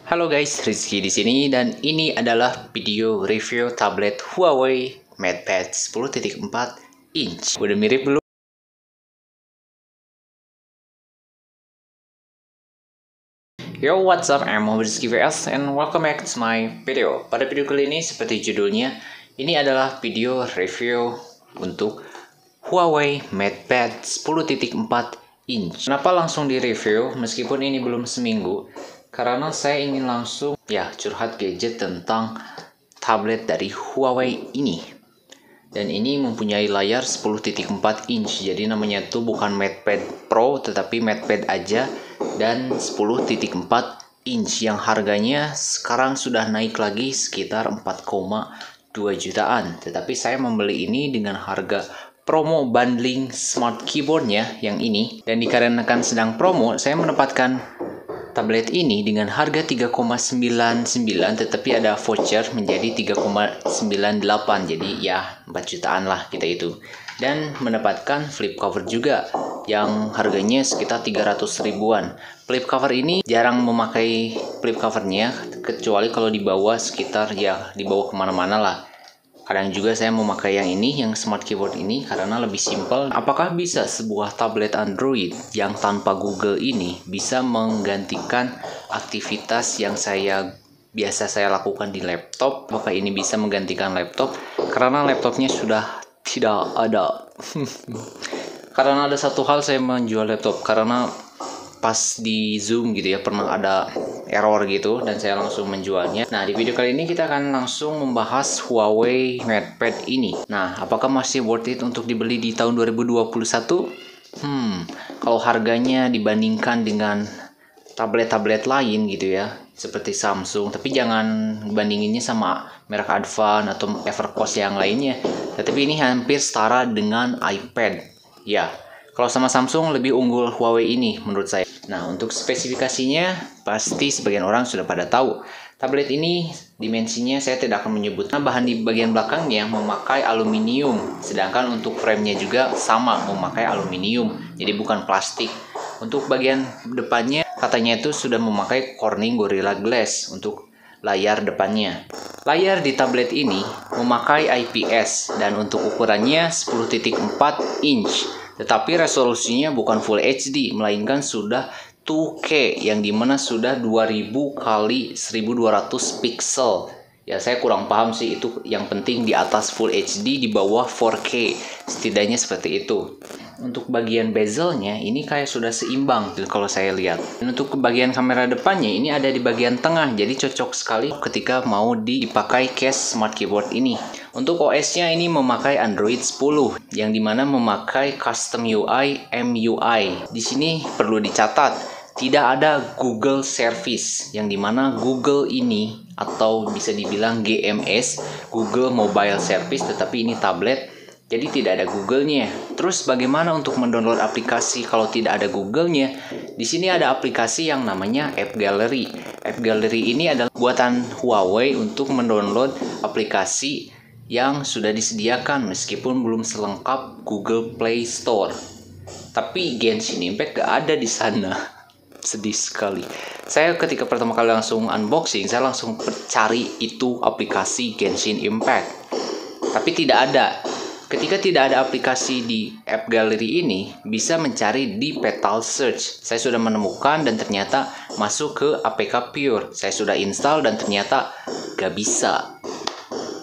Halo guys, Rizky di sini dan ini adalah video review tablet Huawei MatePad 10.4 inch. Udah mirip belum? Yo, what's up? I'm Rizky VS and welcome back to my video. Pada video kali ini seperti judulnya, ini adalah video review untuk Huawei MatePad 10.4 inch. Kenapa langsung di review meskipun ini belum seminggu? Karena saya ingin langsung curhat gadget tentang tablet dari Huawei ini. Dan ini mempunyai layar 10.4 inch. Jadi namanya tuh bukan MatePad Pro tetapi MatePad aja dan 10.4 inch yang harganya sekarang sudah naik lagi sekitar 4,2 jutaan. Tetapi saya membeli ini dengan harga promo bundling smart keyboardnya yang ini, dan dikarenakan sedang promo saya mendapatkan tablet ini dengan harga 3,99 tetapi ada voucher menjadi 3,98, jadi ya 4 jutaan lah kita itu, dan mendapatkan flip cover juga yang harganya sekitar 300 ribuan. Flip cover ini jarang memakai flip covernya kecuali kalau dibawa sekitar dibawa kemana-mana lah. Kadang juga saya memakai yang ini, yang smart keyboard ini, karena lebih simpel. Apakah bisa sebuah tablet Android yang tanpa Google ini bisa menggantikan aktivitas yang biasa saya lakukan di laptop? Apakah ini bisa menggantikan laptop? Karena laptopnya sudah tidak ada. Karena ada satu hal saya menjual laptop, karena pas di Zoom gitu ya pernah ada error gitu dan saya langsung menjualnya. Nah, di video kali ini kita akan langsung membahas Huawei MatePad ini. Nah, apakah masih worth it untuk dibeli di tahun 2021? Kalau harganya dibandingkan dengan tablet-tablet lain gitu ya, seperti Samsung, tapi jangan bandinginnya sama merek Advan atau Evercost yang lainnya. Tetapi ini hampir setara dengan iPad. Ya, kalau sama Samsung lebih unggul Huawei ini menurut saya. Nah, untuk spesifikasinya pasti sebagian orang sudah pada tahu. Tablet ini dimensinya saya tidak akan menyebutkan. Bahan di bagian belakangnya memakai aluminium, sedangkan untuk framenya juga sama memakai aluminium, jadi bukan plastik. Untuk bagian depannya katanya itu sudah memakai Corning Gorilla Glass untuk layar depannya. Layar di tablet ini memakai IPS dan untuk ukurannya 10.4 inch. Tetapi resolusinya bukan Full HD, melainkan sudah 2K, yang dimana sudah 2000 kali 1200 pixel. Ya, saya kurang paham sih itu, yang penting di atas Full HD, di bawah 4K, setidaknya seperti itu. Untuk bagian bezelnya ini kayak sudah seimbang kalau saya lihat. Dan untuk bagian kamera depannya ini ada di bagian tengah, jadi cocok sekali ketika mau dipakai case smart keyboard ini. Untuk OS-nya ini memakai Android 10 yang dimana memakai custom UI MUI. Di sini perlu dicatat, tidak ada Google Service, yang dimana Google ini atau bisa dibilang GMS, Google Mobile Service, tetapi ini tablet, jadi tidak ada Google-nya. Terus bagaimana untuk mendownload aplikasi kalau tidak ada Google-nya? Di sini ada aplikasi yang namanya App Gallery. App Gallery ini adalah buatan Huawei untuk mendownload aplikasi yang sudah disediakan meskipun belum selengkap Google Play Store. Tapi Genshin Impact gak ada di sana. Sedih sekali. Saya ketika pertama kali langsung unboxing, saya langsung cari itu aplikasi Genshin Impact. Tapi tidak ada. Ketika tidak ada aplikasi di App Gallery ini, bisa mencari di Petal Search. Saya sudah menemukan dan ternyata masuk ke APK Pure. Saya sudah install dan ternyata gak bisa.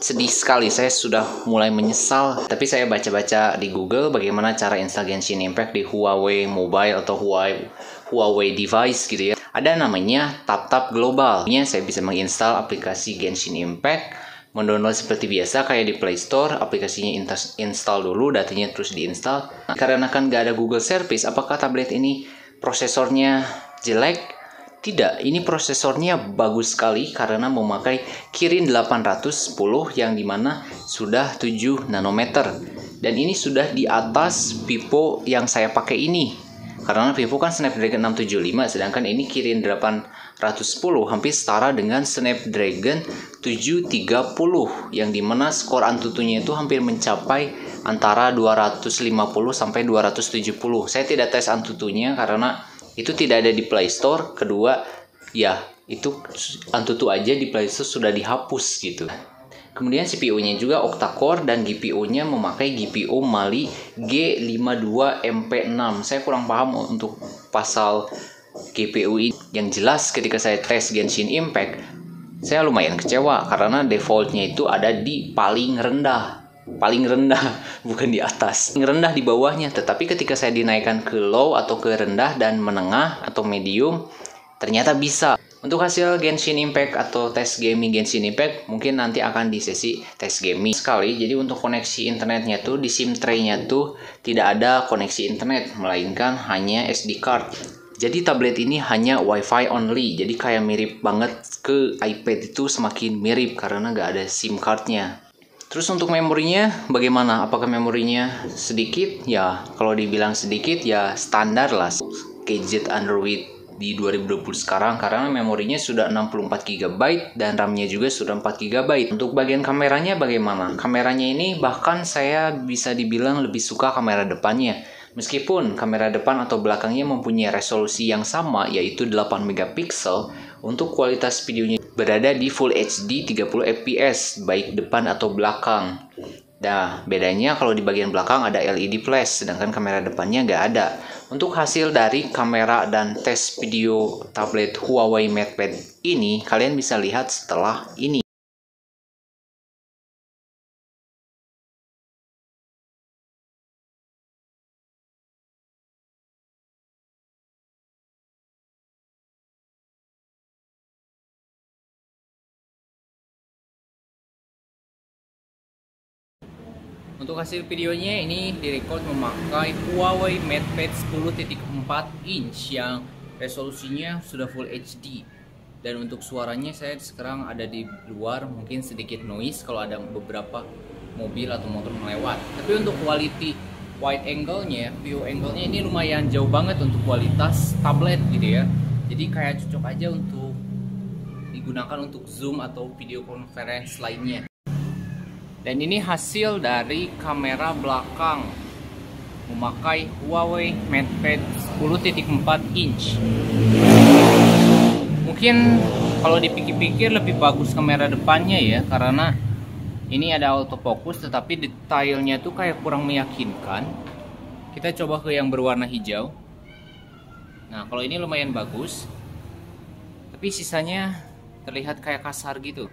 Sedih sekali, saya sudah mulai menyesal. Tapi saya baca-baca di Google bagaimana cara install Genshin Impact di Huawei Mobile atau Huawei device gitu ya. Ada namanya TapTap Global. Saya bisa menginstal aplikasi Genshin Impact, mendownload seperti biasa kayak di Play Store. Aplikasinya install dulu, datanya terus diinstal. Karena kan gak ada Google Service, apakah tablet ini prosesornya jelek? Tidak, ini prosesornya bagus sekali karena memakai Kirin 810 yang dimana sudah 7 nanometer. Dan ini sudah di atas Vivo yang saya pakai ini. Karena Vivo kan Snapdragon 675, sedangkan ini Kirin 810 hampir setara dengan Snapdragon 730 yang dimana skor Antutunya itu hampir mencapai antara 250 sampai 270. Saya tidak tes Antutunya karena itu tidak ada di Play Store. Kedua, ya itu antutu aja di Play Store sudah dihapus gitu. Kemudian CPU-nya juga octa-core dan GPU-nya memakai GPU Mali G52MP6. Saya kurang paham untuk pasal GPU ini. Yang jelas ketika saya tes Genshin Impact, saya lumayan kecewa karena defaultnya itu ada di paling rendah, bukan di atas, paling rendah di bawahnya. Tetapi ketika saya dinaikkan ke low atau ke rendah dan menengah atau medium, ternyata bisa. Untuk hasil Genshin Impact atau tes gaming Genshin Impact mungkin nanti akan di sesi tes gaming sekali. Jadi untuk koneksi internetnya tuh di SIM tray-nya tuh tidak ada koneksi internet, melainkan hanya SD card. Jadi tablet ini hanya WiFi only. Jadi kayak mirip banget ke iPad, itu semakin mirip karena nggak ada SIM card-nya. Terus untuk memorinya bagaimana? Apakah memorinya sedikit? Ya, kalau dibilang sedikit ya standar lah gadget Android di 2020 sekarang, karena memorinya sudah 64 GB dan RAM-nya juga sudah 4 GB. Untuk bagian kameranya bagaimana? Kameranya ini bahkan saya bisa dibilang lebih suka kamera depannya. Meskipun kamera depan atau belakangnya mempunyai resolusi yang sama yaitu 8 megapiksel, untuk kualitas videonya berada di Full HD 30 fps baik depan atau belakang. Nah, bedanya kalau di bagian belakang ada LED flash, sedangkan kamera depannya nggak ada. Untuk hasil dari kamera dan tes video tablet Huawei MatePad ini, kalian bisa lihat setelah ini. Untuk hasil videonya ini direcord memakai Huawei MatePad 10.4 inch yang resolusinya sudah Full HD. Dan untuk suaranya saya sekarang ada di luar, mungkin sedikit noise kalau ada beberapa mobil atau motor melewat. Tapi untuk quality wide angle-nya, view angle-nya ini lumayan jauh banget untuk kualitas tablet gitu ya. Jadi kayak cocok aja untuk digunakan untuk Zoom atau video conference lainnya. Dan ini hasil dari kamera belakang memakai Huawei MatePad 10.4 inch. Mungkin kalau dipikir-pikir lebih bagus kamera depannya ya, karena ini ada autofocus tetapi detailnya tuh kayak kurang meyakinkan. Kita coba ke yang berwarna hijau. Nah, kalau ini lumayan bagus, tapi sisanya terlihat kayak kasar gitu.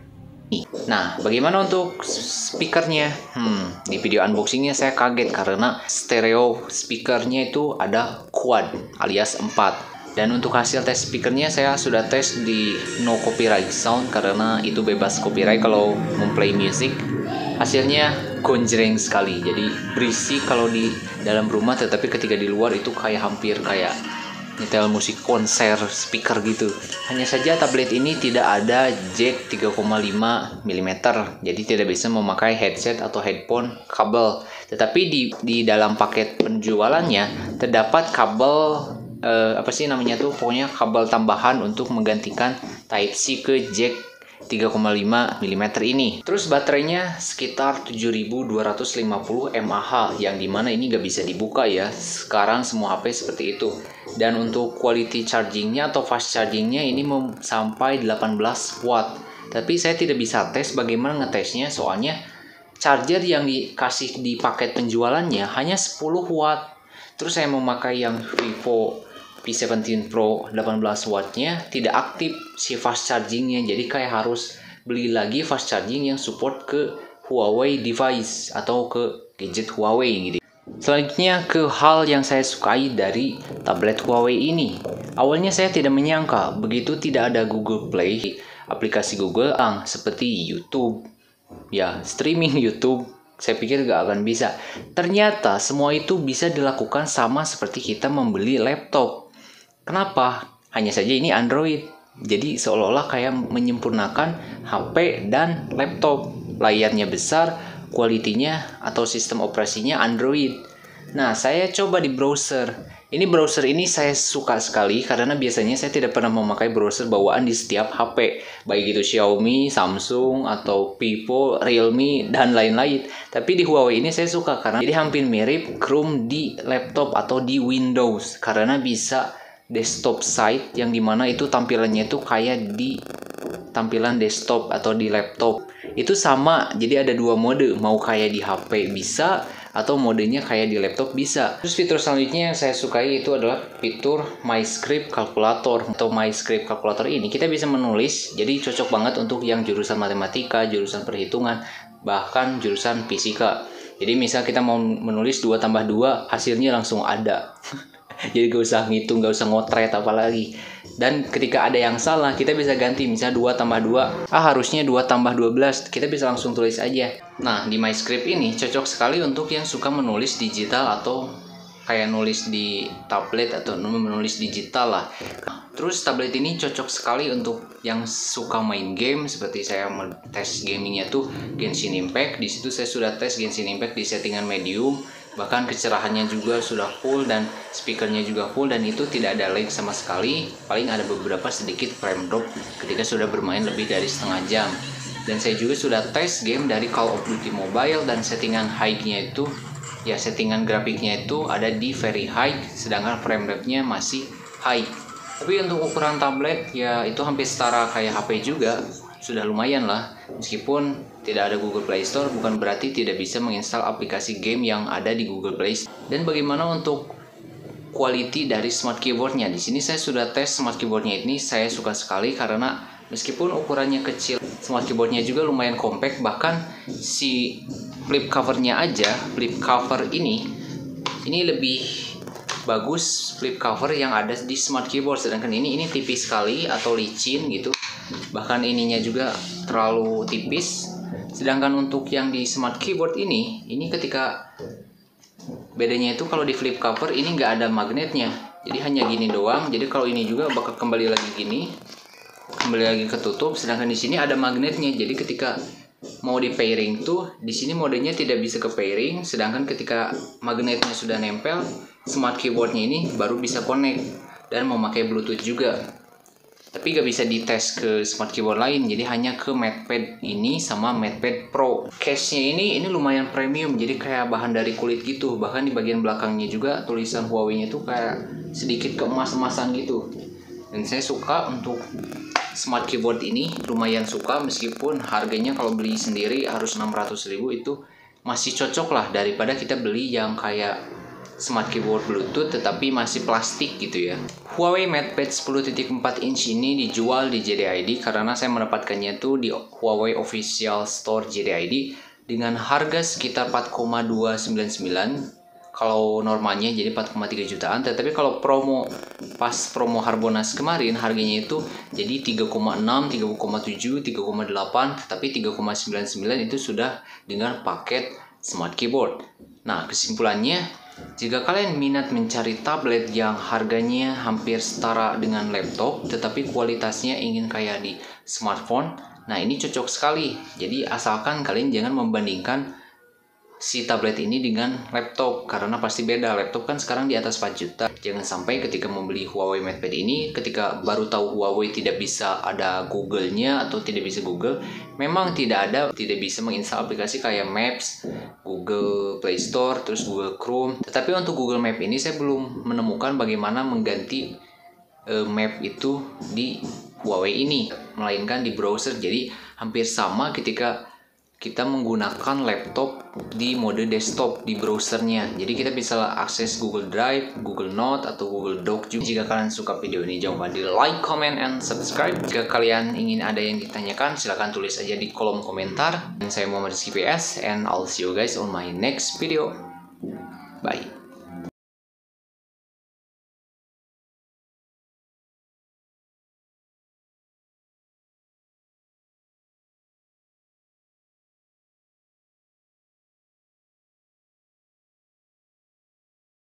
Nah, bagaimana untuk speakernya? Di video unboxingnya saya kaget karena stereo speakernya itu ada quad alias 4. Dan untuk hasil tes speakernya saya sudah tes di no copyright sound karena itu bebas copyright kalau memplay music. Hasilnya gonjreng sekali, jadi berisik kalau di dalam rumah, tetapi ketika di luar itu kayak hampir kayak nyetel musik konser speaker gitu. Hanya saja tablet ini tidak ada jack 3,5 mm, jadi tidak bisa memakai headset atau headphone kabel. Tetapi di dalam paket penjualannya terdapat kabel pokoknya kabel tambahan untuk menggantikan Type-C ke jack 3,5 mm ini. Terus baterainya sekitar 7250 mAh, yang dimana ini gak bisa dibuka ya. Sekarang semua HP seperti itu. Dan untuk quality chargingnya atau fast chargingnya ini sampai 18 watt. Tapi saya tidak bisa tes bagaimana ngetesnya, soalnya charger yang dikasih di paket penjualannya hanya 10 watt. Terus saya memakai yang Vivo P17 Pro 18 wattnya tidak aktif si fast chargingnya, jadi kayak harus beli lagi fast charging yang support ke Huawei device atau ke gadget Huawei gitu. Selanjutnya ke hal yang saya sukai dari tablet Huawei ini. Awalnya saya tidak menyangka begitu tidak ada Google Play, aplikasi Google seperti YouTube, ya streaming YouTube. Saya pikir gak akan bisa. Ternyata semua itu bisa dilakukan sama seperti kita membeli laptop. Kenapa? Hanya saja ini Android. Jadi seolah-olah kayak menyempurnakan HP dan laptop. Layarnya besar, kualitinya atau sistem operasinya Android. Nah, saya coba di browser. Browser ini saya suka sekali karena biasanya saya tidak pernah memakai browser bawaan di setiap HP, baik itu Xiaomi, Samsung, atau Vivo, Realme, dan lain-lain. Tapi di Huawei ini saya suka karena jadi hampir mirip Chrome di laptop atau di Windows karena bisa desktop side yang dimana itu tampilannya itu kayak di tampilan desktop atau di laptop. Itu sama, jadi ada dua mode, mau kayak di HP bisa atau modenya kayak di laptop bisa. Terus fitur selanjutnya yang saya sukai itu adalah fitur My Script Calculator. Atau My Script Calculator ini kita bisa menulis, jadi cocok banget untuk yang jurusan matematika, jurusan perhitungan, bahkan jurusan fisika. Jadi misal kita mau menulis 2 tambah 2, hasilnya langsung ada. Jadi gak usah ngitung, gak usah ngotret apalagi. Dan ketika ada yang salah, kita bisa ganti. Misalnya 2 tambah 2, harusnya 2 tambah 12. Kita bisa langsung tulis aja. Nah, di MyScript ini cocok sekali untuk yang suka menulis digital atau kayak nulis di tablet atau menulis digital lah. Terus tablet ini cocok sekali untuk yang suka main game, seperti saya tes gamingnya tuh Genshin Impact. Di situ saya sudah tes Genshin Impact di settingan medium. Bahkan kecerahannya juga sudah full dan speakernya juga full, dan itu tidak ada lag sama sekali. Paling ada beberapa sedikit frame drop ketika sudah bermain lebih dari setengah jam. Dan saya juga sudah tes game dari Call of Duty Mobile, dan settingan high-nya itu, ya settingan grafiknya itu ada di very high, sedangkan frame rate-nya masih high. Tapi untuk ukuran tablet ya itu hampir setara kayak HP juga, sudah lumayan lah. Meskipun tidak ada Google Play Store, bukan berarti tidak bisa menginstal aplikasi game yang ada di Google Play Store. Dan bagaimana untuk quality dari smart keyboardnya? Di sini saya sudah tes smart keyboardnya ini, saya suka sekali karena meskipun ukurannya kecil, smart keyboardnya juga lumayan compact. Bahkan si flip covernya aja, flip cover ini lebih bagus flip cover yang ada di smart keyboard, sedangkan ini tipis sekali atau licin gitu. Bahkan ininya juga terlalu tipis. Sedangkan untuk yang di smart keyboard ini ketika bedanya itu kalau di flip cover ini nggak ada magnetnya, jadi hanya gini doang. Jadi kalau ini juga bakal kembali lagi gini, kembali lagi ketutup. Sedangkan di sini ada magnetnya, jadi ketika mau di pairing tuh di sini modenya tidak bisa ke pairing. Sedangkan ketika magnetnya sudah nempel, smart keyboardnya ini baru bisa connect dan memakai Bluetooth juga. Tapi gak bisa dites ke smart keyboard lain, jadi hanya ke MatePad ini sama MatePad Pro. Case-nya ini lumayan premium, jadi kayak bahan dari kulit gitu. Bahkan di bagian belakangnya juga tulisan Huawei-nya tuh kayak sedikit keemas-emasan gitu. Dan saya suka untuk smart keyboard ini, lumayan suka, meskipun harganya kalau beli sendiri harus 600.000, itu masih cocok lah daripada kita beli yang kayak smart keyboard Bluetooth tetapi masih plastik gitu ya. Huawei MatePad 10.4 inch ini dijual di JDID karena saya mendapatkannya tuh di Huawei Official Store JDID dengan harga sekitar 4,299. Kalau normalnya jadi 4,3 jutaan, tetapi kalau pas promo Harbolnas kemarin harganya itu jadi 3,6, 3,7, 3,8, tetapi 3,99 itu sudah dengan paket smart keyboard. Nah, kesimpulannya, jika kalian minat mencari tablet yang harganya hampir setara dengan laptop tetapi kualitasnya ingin kayak di smartphone, nah ini cocok sekali. Jadi asalkan kalian jangan membandingkan si tablet ini dengan laptop, karena pasti beda. Laptop kan sekarang di atas 4 juta. Jangan sampai ketika membeli Huawei MatePad ini, ketika baru tahu Huawei tidak bisa ada Google-nya atau tidak bisa Google, memang tidak bisa menginstal aplikasi kayak Maps, Google Play Store, terus Google Chrome. Tetapi untuk Google Map ini saya belum menemukan bagaimana mengganti map itu di Huawei ini, melainkan di browser. Jadi hampir sama ketika kita menggunakan laptop di mode desktop di browsernya. Jadi kita bisa akses Google Drive, Google Note, atau Google Doc juga. Jika kalian suka video ini, jangan lupa di like, comment, and subscribe. Jika kalian ingin ada yang ditanyakan, silahkan tulis aja di kolom komentar. Dan saya Muhammad Rizky PS, and I'll see you guys on my next video. Bye.